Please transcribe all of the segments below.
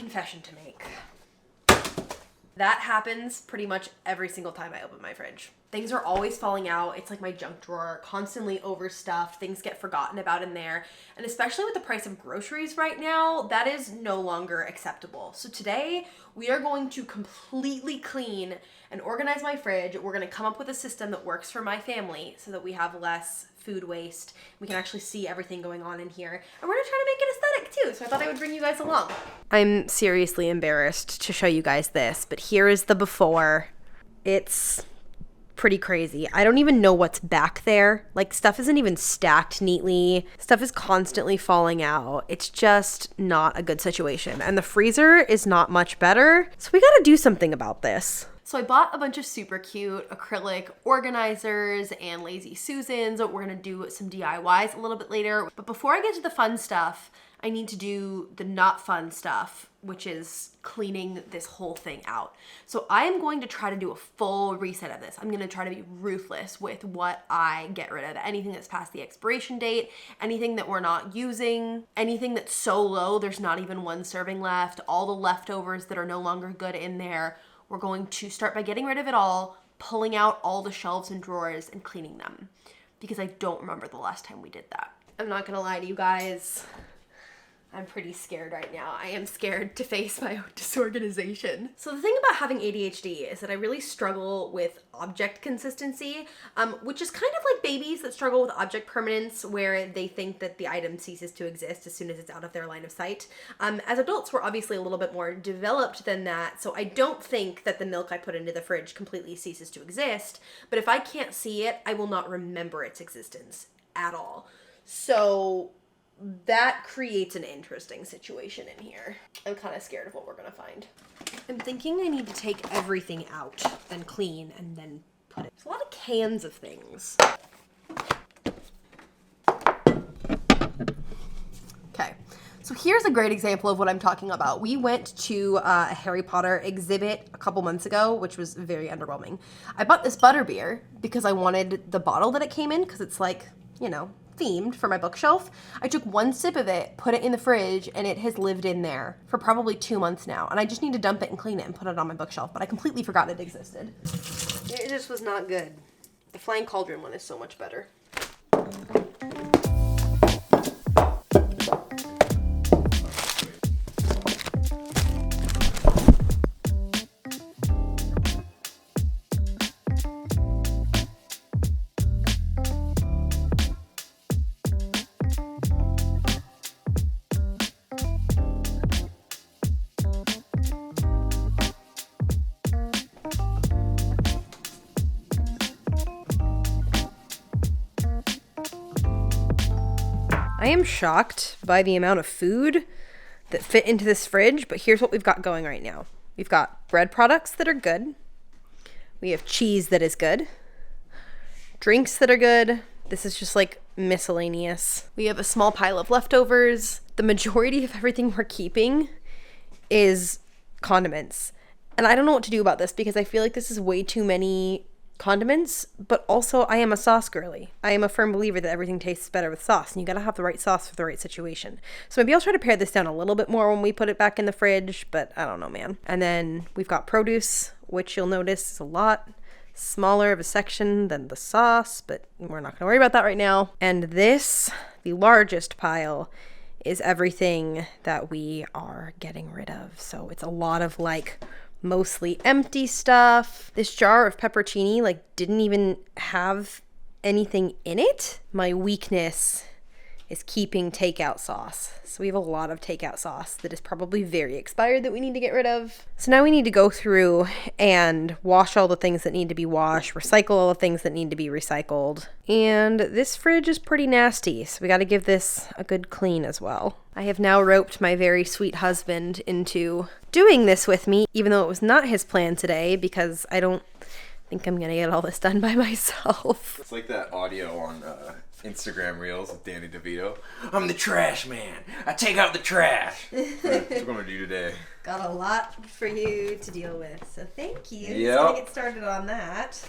confession to make. That happens pretty much every single time I open my fridge. Things are always falling out. It's like my junk drawer, constantly overstuffed. Things get forgotten about in there. And especially with the price of groceries right now, that is no longer acceptable. So today we are going to completely clean and organize my fridge. We're going to come up with a system that works for my family so that we have less food waste. We can actually see everything going on in here. And we're going to try to make it aesthetic too. So I thought I would bring you guys along. I'm seriously embarrassed to show you guys this, but here is the before. It's pretty crazy. I don't even know what's back there. Like, stuff isn't even stacked neatly. Stuff is constantly falling out. It's just not a good situation. And the freezer is not much better. So we got to do something about this. So I bought a bunch of super cute acrylic organizers and Lazy Susans. We're gonna do some DIYs a little bit later. But before I get to the fun stuff, I need to do the not fun stuff, which is cleaning this whole thing out. So I'm going to try to do a full reset of this. I'm gonna try to be ruthless with what I get rid of. Anything that's past the expiration date, anything that we're not using, anything that's so low there's not even one serving left, all the leftovers that are no longer good in there. We're going to start by getting rid of it all, pulling out all the shelves and drawers and cleaning them, because I don't remember the last time we did that. I'm not gonna lie to you guys. I'm pretty scared right now. I am scared to face my own disorganization. So the thing about having ADHD is that I really struggle with object consistency, which is kind of like babies that struggle with object permanence, where they think that the item ceases to exist as soon as it's out of their line of sight. As adults, we're obviously a little bit more developed than that, so I don't think that the milk I put into the fridge completely ceases to exist, but if I can't see it, I will not remember its existence at all. So that creates an interesting situation in here. I'm kind of scared of what we're gonna find. I'm thinking I need to take everything out, then clean, and then put it. There's a lot of cans of things. Okay, so here's a great example of what I'm talking about. We went to a Harry Potter exhibit a couple months ago, which was very underwhelming. I bought this butterbeer because I wanted the bottle that it came in, because it's like, you know, themed for my bookshelf. I took one sip of it, put it in the fridge, and it has lived in there for probably 2 months now. And I just need to dump it and clean it and put it on my bookshelf, but I completely forgot it existed. It just was not good. The Flying Cauldron one is so much better. I am shocked by the amount of food that fit into this fridge, but here's what we've got going right now. We've got bread products that are good. We have cheese that is good. Drinks that are good. This is just like miscellaneous. We have a small pile of leftovers. The majority of everything we're keeping is condiments. And I don't know what to do about this, because I feel like this is way too many condiments, but also I am a sauce girly. I am a firm believer that everything tastes better with sauce, and you gotta have the right sauce for the right situation. So maybe I'll try to pare this down a little bit more when we put it back in the fridge, but I don't know, man. And then we've got produce, which you'll notice is a lot smaller of a section than the sauce, but we're not gonna worry about that right now. And this, the largest pile, is everything that we are getting rid of. So it's a lot of like mostly empty stuff. This jar of pepperoni like didn't even have anything in it. My weakness is keeping takeout sauce. So we have a lot of takeout sauce that is probably very expired that we need to get rid of. So now we need to go through and wash all the things that need to be washed, recycle all the things that need to be recycled. And this fridge is pretty nasty, so we got to give this a good clean as well. I have now roped my very sweet husband into doing this with me, even though it was not his plan today, because I don't think I'm gonna get all this done by myself. It's like that audio on Instagram Reels with Danny DeVito. I'm the trash man. I take out the trash. That's what we're gonna do today. Got a lot for you to deal with, so thank you. Yep. So let's get started on that.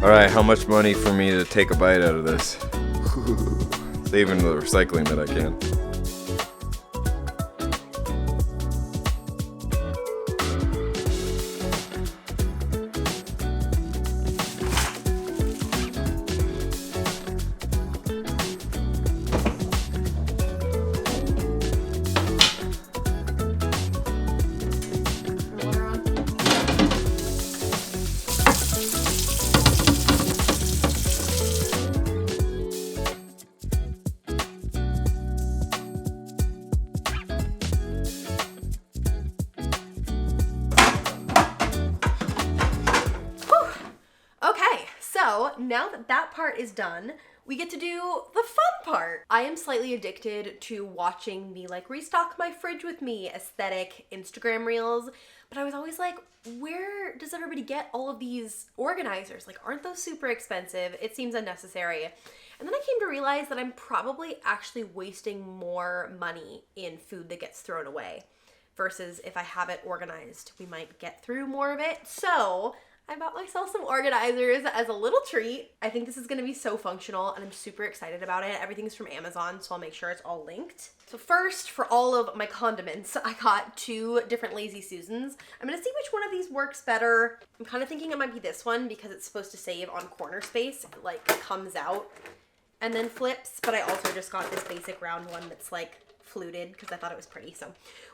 Alright, how much money for me to take a bite out of this? Saving the recycling that I can. So now that that part is done, we get to do the fun part. I am slightly addicted to watching the like restock my fridge with me aesthetic Instagram reels, but I was always like, where does everybody get all of these organizers? Like, aren't those super expensive? It seems unnecessary. And then I came to realize that I'm probably actually wasting more money in food that gets thrown away versus if I have it organized, we might get through more of it. So I bought myself some organizers as a little treat. I think this is gonna be so functional and I'm super excited about it. Everything's from Amazon, so I'll make sure it's all linked. So first, for all of my condiments, I got 2 different Lazy Susans. I'm gonna see which one of these works better. I'm kind of thinking it might be this one because it's supposed to save on corner space. It like comes out and then flips, but I also just got this basic round one that's like fluted because I thought it was pretty. So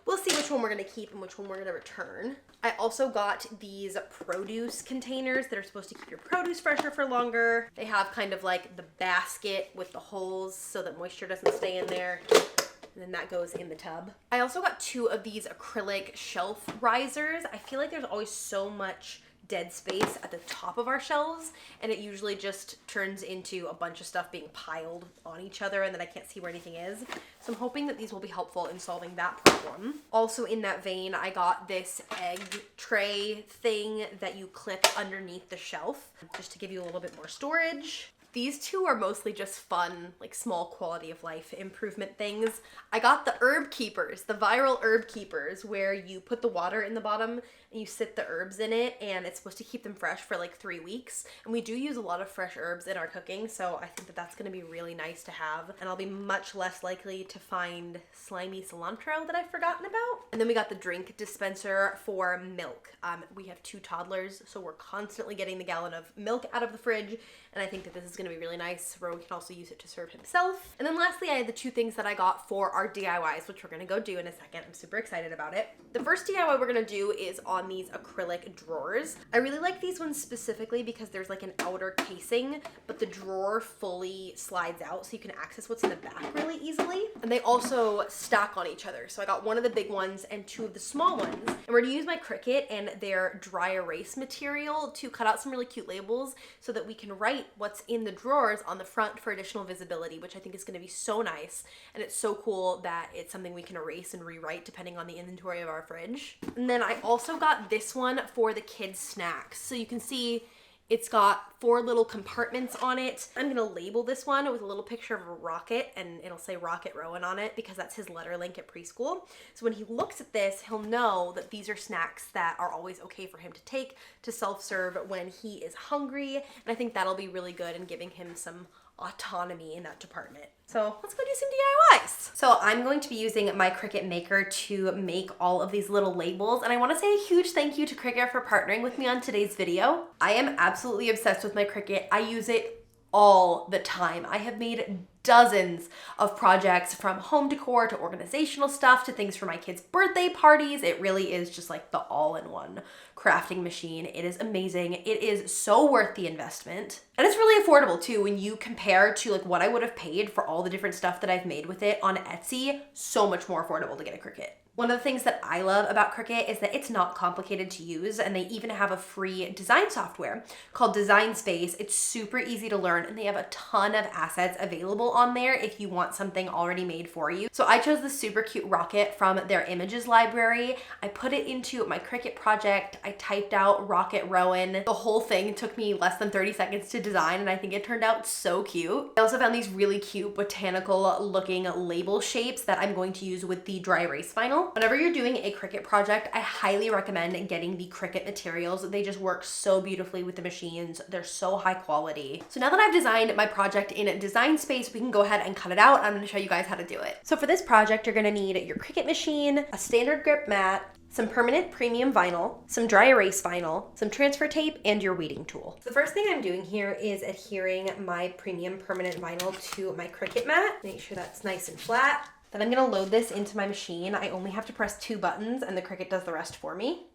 we'll see which one we're gonna keep and which one we're gonna return. I also got these produce containers that are supposed to keep your produce fresher for longer. They have kind of like the basket with the holes so that moisture doesn't stay in there. And then that goes in the tub. I also got 2 of these acrylic shelf risers. I feel like there's always so much dead space at the top of our shelves, and it usually just turns into a bunch of stuff being piled on each other and then I can't see where anything is. So I'm hoping that these will be helpful in solving that problem. Also in that vein, I got this egg tray thing that you clip underneath the shelf just to give you a little bit more storage. These 2 are mostly just fun, like small quality of life improvement things. I got the herb keepers, the viral herb keepers, where you put the water in the bottom and you sit the herbs in it, and it's supposed to keep them fresh for like 3 weeks. And we do use a lot of fresh herbs in our cooking, so I think that that's gonna be really nice to have. And I'll be much less likely to find slimy cilantro that I've forgotten about. And then we got the drink dispenser for milk. We have 2 toddlers, so we're constantly getting the gallon of milk out of the fridge, and I think that this is gonna be really nice. Rowan can also use it to serve himself. And then lastly, I had the 2 things that I got for our DIYs, which we're gonna go do in a second. I'm super excited about it. The first DIY we're gonna do is on these acrylic drawers. I really like these ones specifically because there's like an outer casing, but the drawer fully slides out so you can access what's in the back really easily. And they also stack on each other. So I got 1 of the big ones and 2 of the small ones. And we're gonna use my Cricut and their dry erase material to cut out some really cute labels so that we can write what's in the drawers on the front for additional visibility, which I think is gonna be so nice. And it's so cool that it's something we can erase and rewrite depending on the inventory of our fridge. And then I also got this one for the kids' snacks. So you can see it's got 4 little compartments on it. I'm gonna label this one with a little picture of a rocket, and it'll say Rocket Rowan on it because that's his letter link at preschool. So when he looks at this, he'll know that these are snacks that are always okay for him to take to self-serve when he is hungry. And I think that'll be really good in giving him some autonomy in that department. So let's go do some DIYs. So I'm going to be using my Cricut Maker to make all of these little labels. And I want to say a huge thank you to Cricut for partnering with me on today's video. I am absolutely obsessed with my Cricut. I use it all the time. I have made dozens of projects, from home decor to organizational stuff to things for my kids' birthday parties. It really is just like the all-in-one crafting machine. It is amazing. It is so worth the investment. And it's really affordable too when you compare to like what I would have paid for all the different stuff that I've made with it on Etsy. So much more affordable to get a Cricut. One of the things that I love about Cricut is that it's not complicated to use, and they even have a free design software called Design Space. It's super easy to learn, and they have a ton of assets available on there if you want something already made for you. So I chose this super cute rocket from their images library. I put it into my Cricut project. I typed out Rocket Rowan. The whole thing took me less than 30 seconds to design, and I think it turned out so cute. I also found these really cute botanical looking label shapes that I'm going to use with the dry erase vinyl. vinyl. Whenever you're doing a Cricut project, I highly recommend getting the Cricut materials. They just work so beautifully with the machines. They're so high quality. So now that I've designed my project in Design Space, we can go ahead and cut it out. I'm gonna show you guys how to do it. So for this project, you're gonna need your Cricut machine, a standard grip mat, some permanent premium vinyl, some dry erase vinyl, some transfer tape, and your weeding tool. So the first thing I'm doing here is adhering my premium permanent vinyl to my Cricut mat. Make sure that's nice and flat. Then I'm gonna load this into my machine. I only have to press 2 buttons and the Cricut does the rest for me.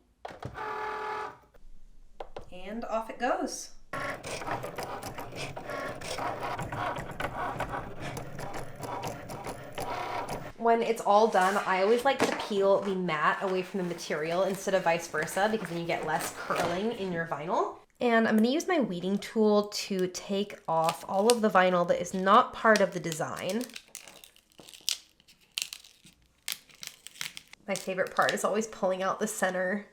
And off it goes. When it's all done, I always like to peel the mat away from the material instead of vice versa, because then you get less curling in your vinyl. And I'm gonna use my weeding tool to take off all of the vinyl that is not part of the design. My favorite part is always pulling out the center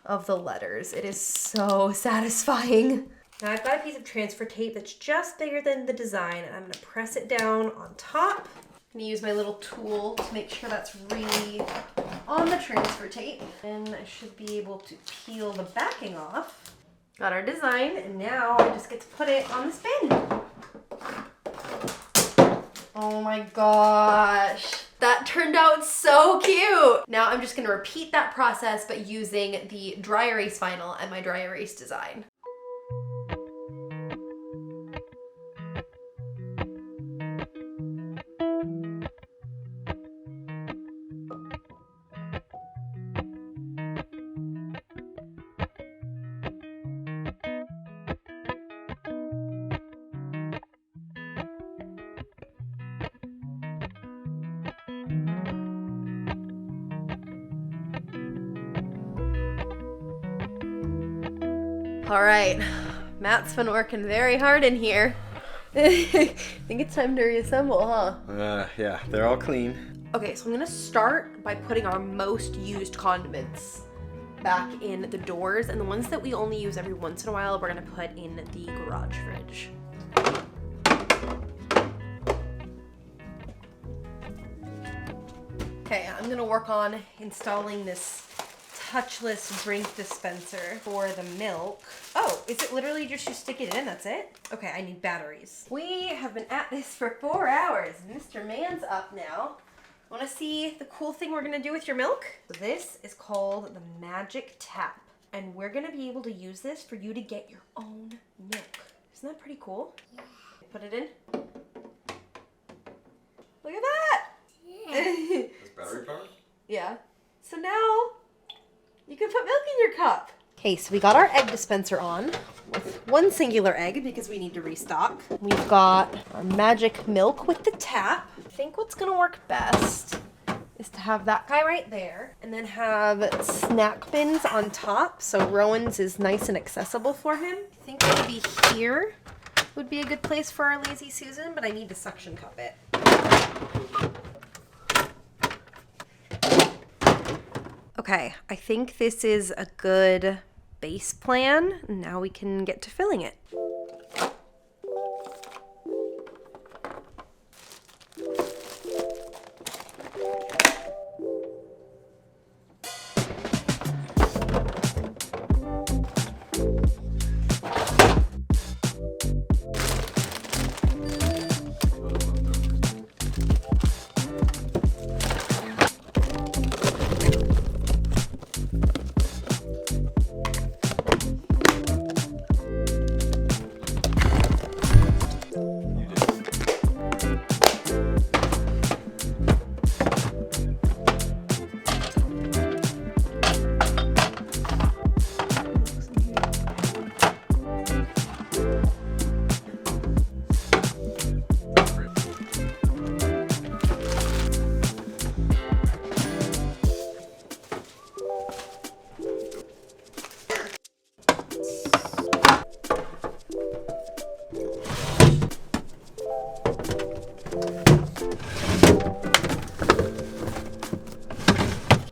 of the letters. It is so satisfying. Now I've got a piece of transfer tape that's just bigger than the design, and I'm gonna press it down on top. I'm gonna use my little tool to make sure that's really on the transfer tape. And I should be able to peel the backing off. Got our design, and now I just get to put it on the spin. Oh my gosh. That turned out so cute. Now I'm just gonna repeat that process, but using the dry erase vinyl and my dry erase design. All right, Matt's been working very hard in here. I think it's time to reassemble, huh? Yeah, they're all clean. Okay, so I'm gonna start by putting our most used condiments back in the doors, and the ones that we only use every once in a while, we're gonna put in the garage fridge. Okay, I'm gonna work on installing this touchless drink dispenser for the milk. Oh, is it literally just you stick it in, that's it? Okay, I need batteries. We have been at this for 4 hours. Mr. Man's up now. Wanna see the cool thing we're gonna do with your milk? So this is called the Magic Tap, and we're gonna be able to use this for you to get your own milk. Isn't that pretty cool? Yeah. Put it in. Look at that! Yeah. This battery powered? Yeah. So now, you can put milk in your cup. Okay, so we got our egg dispenser on with one singular egg because we need to restock. We've got our magic milk with the tap. I think what's gonna work best is to have that guy right there and then have snack bins on top so Rowan's is nice and accessible for him. I think maybe here would be a good place for our Lazy Susan, but I need to suction cup it. Okay, I think this is a good base plan. Now we can get to filling it.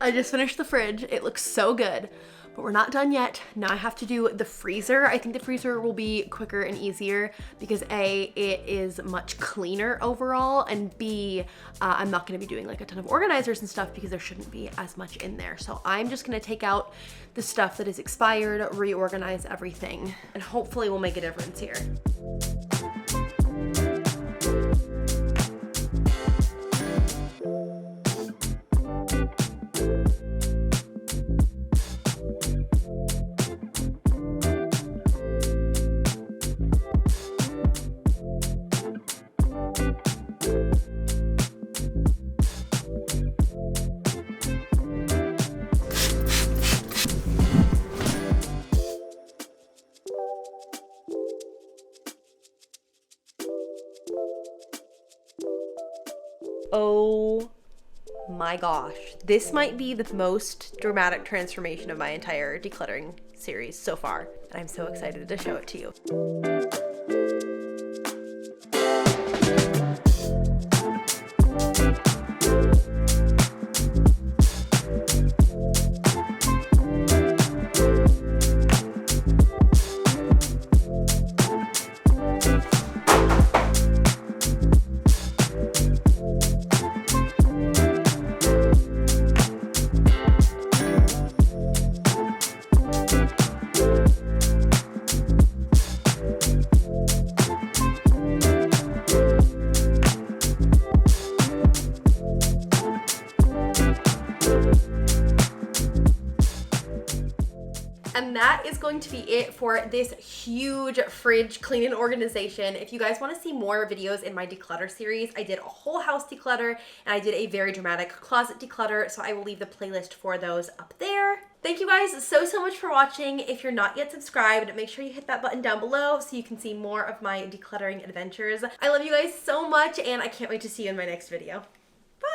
I just finished the fridge. It looks so good. But we're not done yet. Now I have to do the freezer. I think the freezer will be quicker and easier because A, it is much cleaner overall, and B, I'm not gonna be doing like a ton of organizers and stuff because there shouldn't be as much in there. So I'm just gonna take out the stuff that is expired, reorganize everything, and hopefully we'll make a difference here. Oh my gosh, this might be the most dramatic transformation of my entire decluttering series so far, and I'm so excited to show it to you. And that is going to be it for this huge fridge cleaning organization. If you guys want to see more videos in my declutter series, I did a whole house declutter and I did a very dramatic closet declutter, so I will leave the playlist for those up there. Thank you guys so much for watching. If you're not yet subscribed, make sure you hit that button down below so you can see more of my decluttering adventures. I love you guys so much and I can't wait to see you in my next video. Bye!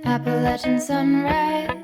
Appalachian sunrise